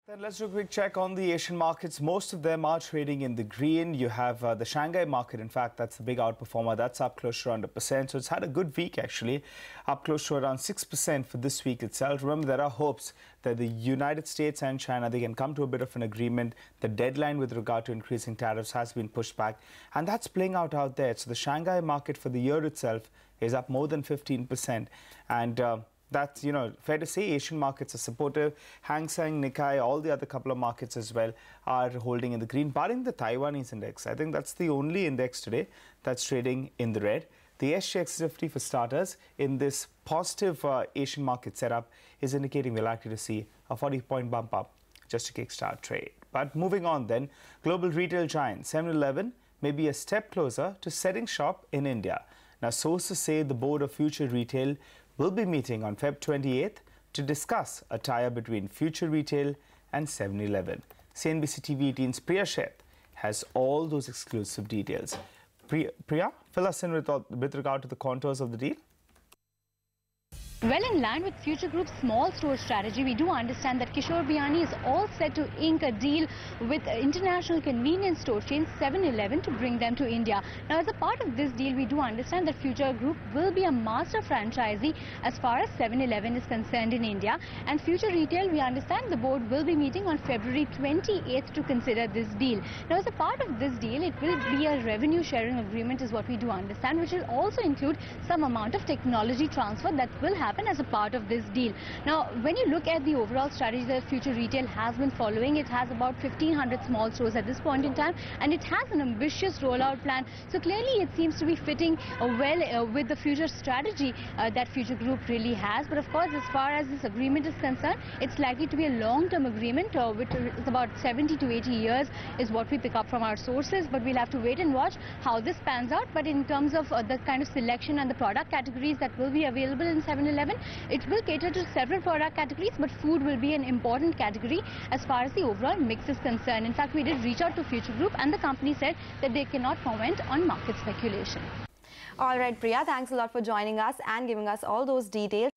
Then let's do a quick check on the Asian markets. Most of them are trading in the green. You have the Shanghai market, in fact, that's the big outperformer. That's up close to around 1%. So it's had a good week, actually, up close to around 6% for this week itself. Remember, there are hopes that the United States and China, they can come to a bit of an agreement. The deadline with regard to increasing tariffs has been pushed back, and that's playing out there. So the Shanghai market for the year itself is up more than 15%. And that's, fair to say Asian markets are supportive. Hang Seng, Nikkei, all the other couple of markets as well are holding in the green, barring the Taiwanese index. I think that's the only index today that's trading in the red. The SGX 50 for starters in this positive Asian market setup is indicating we're likely to see a 40-point bump up just to kickstart trade. But moving on then, global retail giant 7-Eleven may be a step closer to setting shop in India. Now, sources say the board of Future Retail will be meeting on Feb 28th to discuss a tie-up between Future Retail and 7-Eleven. cnbc TV 18's Priya Sheth has all those exclusive details. Priya, fill us in with regard to the contours of the deal. Well, in line with Future Group's small store strategy, we do understand that Kishore Biyani is all set to ink a deal with international convenience store chain 7-Eleven to bring them to India. Now, as a part of this deal, we do understand that Future Group will be a master franchisee as far as 7-Eleven is concerned in India. And Future Retail, we understand the board will be meeting on February 28th to consider this deal. Now, as a part of this deal, it will be a revenue sharing agreement is what we do understand, which will also include some amount of technology transfer that will happen as a part of this deal. Now, when you look at the overall strategy that Future Retail has been following, it has about 1,500 small stores at this point in time, and it has an ambitious rollout plan. So clearly, it seems to be fitting well with the future strategy that Future Group really has. But of course, as far as this agreement is concerned, it's likely to be a long-term agreement, which is about 70 to 80 years is what we pick up from our sources. But we'll have to wait and watch how this pans out. But in terms of the kind of selection and the product categories that will be available in 7-Eleven, it will cater to several product categories, but food will be an important category as far as the overall mix is concerned. In fact, we did reach out to Future Group, and the company said that they cannot comment on market speculation. All right, Priya, thanks a lot for joining us and giving us all those details.